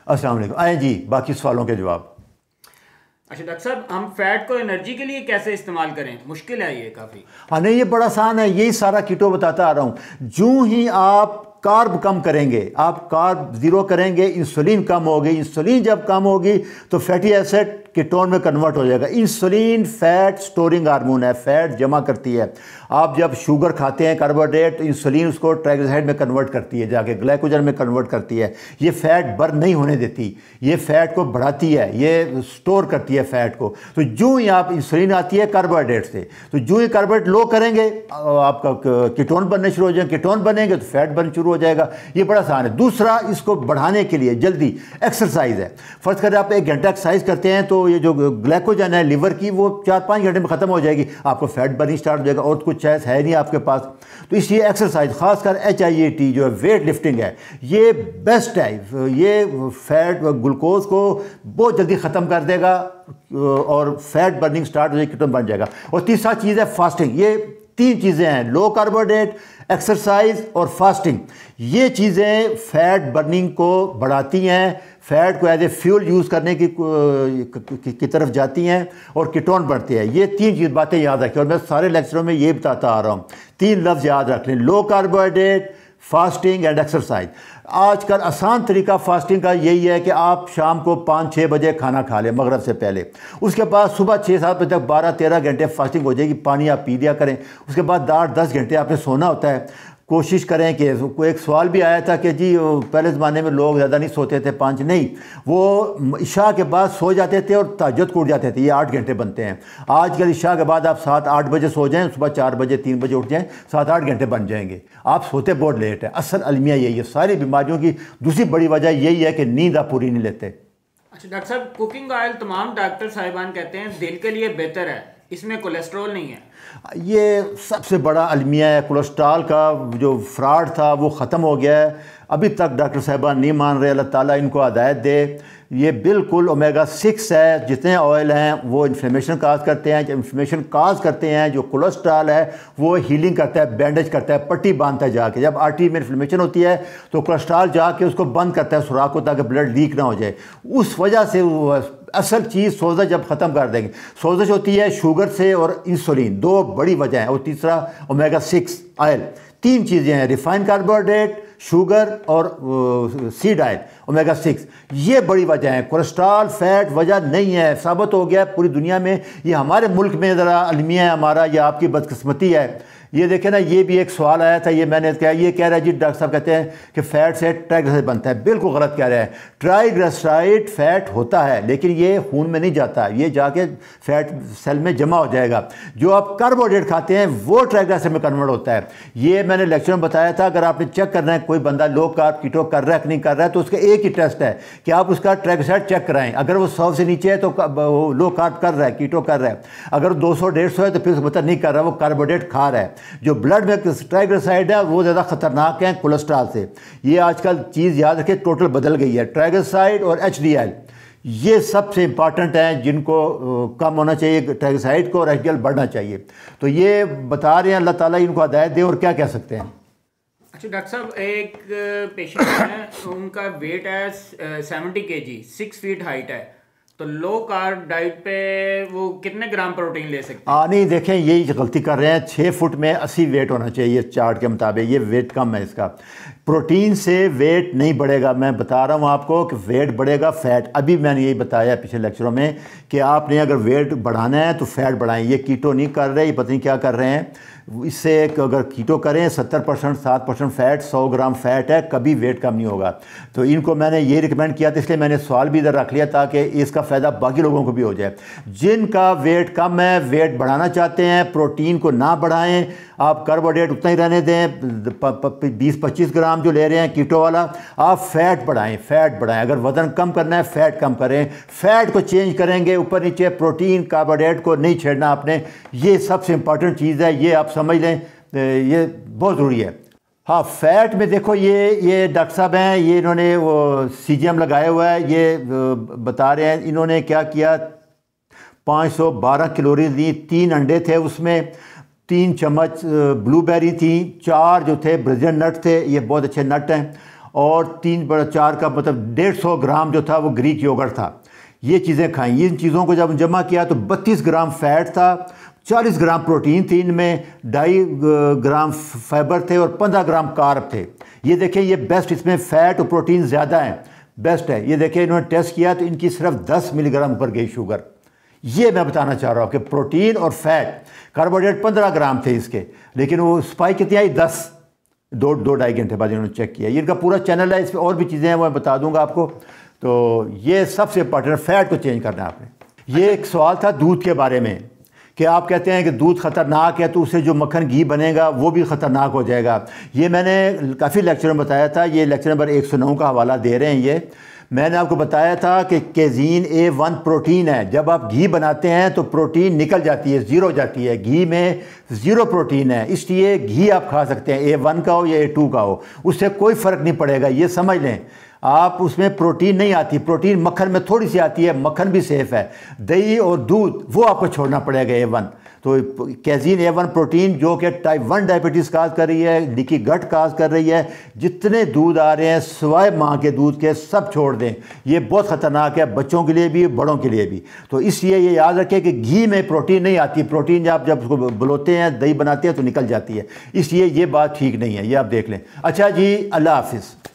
अस्सलाम वालेकुम। आए जी बाकी सवालों के जवाब। अच्छा डॉक्टर साहब, हम फैट को एनर्जी के लिए कैसे इस्तेमाल करें? मुश्किल है ये काफ़ी। हाँ नहीं, ये बड़ा आसान है, यही सारा कीटो बताता आ रहा हूँ। जो ही आप कार्ब कम करेंगे, आप कार्ब ज़ीरो करेंगे, इंसुलिन कम होगी, इंसुलिन जब कम होगी तो फैटी एसिड कीटोन में कन्वर्ट हो जाएगा। इंसुलिन फैट स्टोरिंग हार्मोन है, फैट जमा करती है। आप जब शुगर खाते हैं कार्बोहाइड्रेट, तो इंसुलिन उसको ट्राइग्लिसराइड में कन्वर्ट करती है, जाके ग्लाइकोजन में कन्वर्ट करती है। ये फैट बर्न नहीं होने देती, ये फैट को बढ़ाती है, ये स्टोर करती है फैट को। तो जो ही आप इंसुलिन आती है कार्बोहाइड्रेट से, तो जो ही कार्बोहाइड्रेट लो करेंगे आपका कीटोन बनने शुरू हो जाएंगे, कीटोन बनेंगे तो फैट बर्न शुरू हो जाएगा। ये बड़ा आसान है। दूसरा, इसको बढ़ाने के लिए जल्दी एक्सरसाइज है। फर्ज करें आप 1 घंटा एक्सरसाइज करते हैं तो ये जो ग्लाइकोजन है लिवर की, वो 4-5 घंटे में ख़त्म हो जाएगी, आपको फैट बर्निंग स्टार्ट हो जाएगा और कुछ चॉइस है नहीं आपके पास। तो इसलिए एक्सरसाइज, खासकर HIIT जो है वेट लिफ्टिंग है, ये बेस्ट है। ये फैट ग्लूकोज को बहुत जल्दी ख़त्म कर देगा और फैट बर्निंग स्टार्ट हो जाएगी, कीटोन बन जाएगा। और तीसरा चीज़ है फास्टिंग। ये 3 चीज़ें हैं, लो कार्बोहाइड्रेट, एक्सरसाइज और फास्टिंग। ये चीज़ें फैट बर्निंग को बढ़ाती हैं, फैट को एज ए फ्यूल यूज़ करने की तरफ जाती हैं और कीटोन बढ़ते हैं। ये 3 चीज़ बातें याद रखें और मैं सारे लेक्चरों में ये बताता आ रहा हूँ। 3 लफ्ज़ याद रख लें, लो कार्बोहाइड्रेट, फास्टिंग एंड एक्सरसाइज। आजकल आसान तरीका फास्टिंग का यही है कि आप शाम को 5-6 बजे खाना खा लें मगरिब से पहले। उसके बाद सुबह 6-7 बजे तक 12-13 घंटे फास्टिंग हो जाएगी, पानी आप पी लिया करें। उसके बाद 8-10 घंटे आपने सोना होता है। कोशिश करें कि कोई एक सवाल भी आया था कि जी पहले ज़माने में लोग ज़्यादा नहीं सोते थे, 5 नहीं, वो इशा के बाद सो जाते थे और तहज्जुद को उठ जाते थे। ये 8 घंटे बनते हैं। आजकल इशा के बाद आप 7-8 बजे सो जाएं, सुबह 4 बजे 3 बजे उठ जाएं, 7-8 घंटे बन जाएंगे। आप सोते बहुत लेट है। असल अलमिया यही है। सारी बीमारियों की दूसरी बड़ी वजह यही है कि नींद आप पूरी नहीं लेते। अच्छा डॉक्टर साहब, कुकिंग ऑयल तमाम डॉक्टर साहिबान कहते हैं दिल के लिए बेहतर है, इसमें कोलेस्ट्रॉल नहीं है। ये सबसे बड़ा अलमिया है। कोलेस्ट्रॉल का जो फ्रॉड था वो ख़त्म हो गया है। अभी तक डॉक्टर साहिबान नहीं मान रहे, अल्लाह ताला इनको हिदायत दे। ये बिल्कुल ओमेगा 6 है। जितने ऑयल हैं वो इन्फ्लेमेशन काज करते हैं, जब इन्फ्लेमेशन काज करते हैं, जो कोलेस्ट्रॉल है वो हीलिंग करता है, बैंडेज करता है, पट्टी बांधता है जाके। जब आर्टरी में इन्फ्लेमेशन होती है तो कोलेस्ट्रॉल जाके उसको बंद करता है सुराख को, ताकि ब्लड लीक ना हो जाए। उस वजह से वो असल चीज़ सोजा जब ख़त्म कर देंगे। सोजश होती है शुगर से और इंसुलिन, 2 बड़ी वजह हैं। और तीसरा ओमेगा 6 ऑयल। 3 चीज़ें हैं, रिफाइंड कार्बोहाइड्रेट, शुगर और सीड ऑयल, ओमेगा 6। ये बड़ी वजह है। कोलेस्ट्रॉल फैट वजह नहीं है, साबित हो गया है पूरी दुनिया में। ये हमारे मुल्क में ज़रा अलमिया है हमारा, या आपकी बदकिस्मती है। ये देखें ना, ये भी एक सवाल आया था, ये मैंने कहा, ये कह रहा है जी डॉक्टर साहब कहते हैं कि फ़ैट से ट्राइग्लिसराइड बनता है। बिल्कुल गलत कह रहा है। ट्राइग्लिसराइड फ़ैट होता है लेकिन ये खून में नहीं जाता, ये जाके फैट सेल में जमा हो जाएगा। जो आप कार्बोहाइड्रेट खाते हैं वो ट्राइग्लिसराइड में कन्वर्ट होता है। ये मैंने लेक्चर में बताया था। अगर आपने चेक करना है कोई बंदा लो कार्ब कीटो कर रहा है कि नहीं कर रहा है, तो उसका एक ही टेस्ट है कि आप उसका ट्राइग्लिसराइड चेक कराएं। अगर वो 100 से नीचे है तो वो लो कार्ब कर रहा है, कीटो कर रहा है। अगर 200-150 है तो फिर उसका मतलब नहीं कर रहा, वो कार्बोहाइड्रेट खा रहा है। जो ब्लड में ट्राइग्लिसराइड है वो ज़्यादा खतरनाक है कोलेस्ट्रॉल से। ये आजकल चीज़ याद रखें, टोटल बदल गई है। ट्राइग्लिसराइड और HDL ये सबसे इंपॉर्टेंट हैं, जिनको कम होना चाहिए ट्राइग्लिसराइड को, और HDL बढ़ना चाहिए। तो ये बता रहे हैं, अल्लाह ताला इनको हिदायत दे। और क्या कह सकते हैं। अच्छा डॉक्टर साहब, एक पेशेंट है, उनका वेट है 70 kg, 6 फीट हाइट है, तो लो कार्ब डाइट पे वो कितने ग्राम प्रोटीन ले सकते हैं? नहीं देखें, यही गलती कर रहे हैं। 6 फुट में 80 वेट होना चाहिए चार्ट के मुताबिक, ये वेट कम है इसका। प्रोटीन से वेट नहीं बढ़ेगा। मैं बता रहा हूँ आपको कि वेट बढ़ेगा फैट। अभी मैंने यही बताया पिछले लेक्चरों में कि आपने अगर वेट बढ़ाना है तो फैट बढ़ाएं। ये कीटो नहीं कर रहे, ये पता नहीं क्या कर रहे हैं। इससे अगर कीटो करें 70% 7% फैट, 100 ग्राम फैट है, कभी वेट कम नहीं होगा। तो इनको मैंने ये रिकमेंड किया था, इसलिए मैंने सवाल भी इधर रख लिया ताकि इसका फ़ायदा बाकी लोगों को भी हो जाए। जिनका वेट कम है, वेट बढ़ाना चाहते हैं, प्रोटीन को ना बढ़ाएं, आप कार्बोहाइड्रेट उतना ही रहने दें, 20-25 ग्राम जो ले रहे हैं कीटो वाला। आप फैट बढ़ाएं, फैट बढ़ाएं। अगर वज़न कम करना है फैट कम करें, फैट को चेंज करेंगे ऊपर नीचे, प्रोटीन कार्बोहाइड्रेट को नहीं छेड़ना आपने। ये सबसे इंपॉर्टेंट चीज़ है, ये आप समझ लें, ये बहुत ज़रूरी है। हाँ, फैट में देखो, ये डॉक्टर साहब हैं, ये इन्होंने वो CGM लगाया हुआ है। ये बता रहे हैं इन्होंने क्या किया, 512 कैलोरीज दी, 3 अंडे थे उसमें, 3 चम्मच ब्लूबेरी थी, 4 जो थे ब्राज़िलियन नट थे, ये बहुत अच्छे नट हैं, और 3/4 कप मतलब 150 ग्राम जो था वो ग्रीक योगर्ट था। ये चीज़ें खाई। इन चीज़ों को जब जमा किया तो 32 ग्राम फैट था, 40 ग्राम प्रोटीन थी इनमें, 2.5 ग्राम फाइबर थे और 15 ग्राम कार्ब थे। ये देखें, ये बेस्ट, इसमें फ़ैट और प्रोटीन ज़्यादा है, बेस्ट है। ये देखें, इन्होंने टेस्ट किया तो इनकी सिर्फ 10 मिलीग्राम ऊपर गई शुगर। ये मैं बताना चाह रहा हूँ कि प्रोटीन और फैट, कार्बोहाइड्रेट 15 ग्राम थे इसके, लेकिन वो स्पाइक कितनी आई? 10। 2-2.5 घंटे बाद इन्होंने चेक किया। ये इनका पूरा चैनल है, इसमें और भी चीज़ें हैं वो मैं बता दूंगा आपको। तो ये सबसे इंपॉर्टेंट, फैट को चेंज करना है आपने। ये एक सवाल था दूध के बारे में कि आप कहते हैं कि दूध ख़तरनाक है तो उससे जो मक्खन घी बनेगा वो भी ख़तरनाक हो जाएगा। ये मैंने काफ़ी लेक्चर में बताया था, ये लेक्चर नंबर 109 का हवाला दे रहे हैं। ये मैंने आपको बताया था कि केजीन A1 प्रोटीन है। जब आप घी बनाते हैं तो प्रोटीन निकल जाती है, ज़ीरो जाती है, घी में ज़ीरो प्रोटीन है, इसलिए घी आप खा सकते हैं, A1 का हो या A2 का हो, उससे कोई फ़र्क नहीं पड़ेगा। ये समझ लें आप, उसमें प्रोटीन नहीं आती, प्रोटीन मक्खन में थोड़ी सी आती है, मक्खन भी सेफ़ है। दही और दूध वो आपको छोड़ना पड़ेगा A1। तो केजीन A1 प्रोटीन जो कि टाइप 1 डायबिटीज़ काज कर रही है, लीकी गट काज कर रही है, जितने दूध आ रहे हैं सिवाय माँ के दूध के सब छोड़ दें। ये बहुत ख़तरनाक है, बच्चों के लिए भी बड़ों के लिए भी। तो इसलिए ये याद रखें कि घी में प्रोटीन नहीं आती, प्रोटीन आप जब उसको बुलोते हैं, दही बनाते हैं तो निकल जाती है, इसलिए ये बात ठीक नहीं है, ये आप देख लें। अच्छा जी, अल्लाह हाफिज़।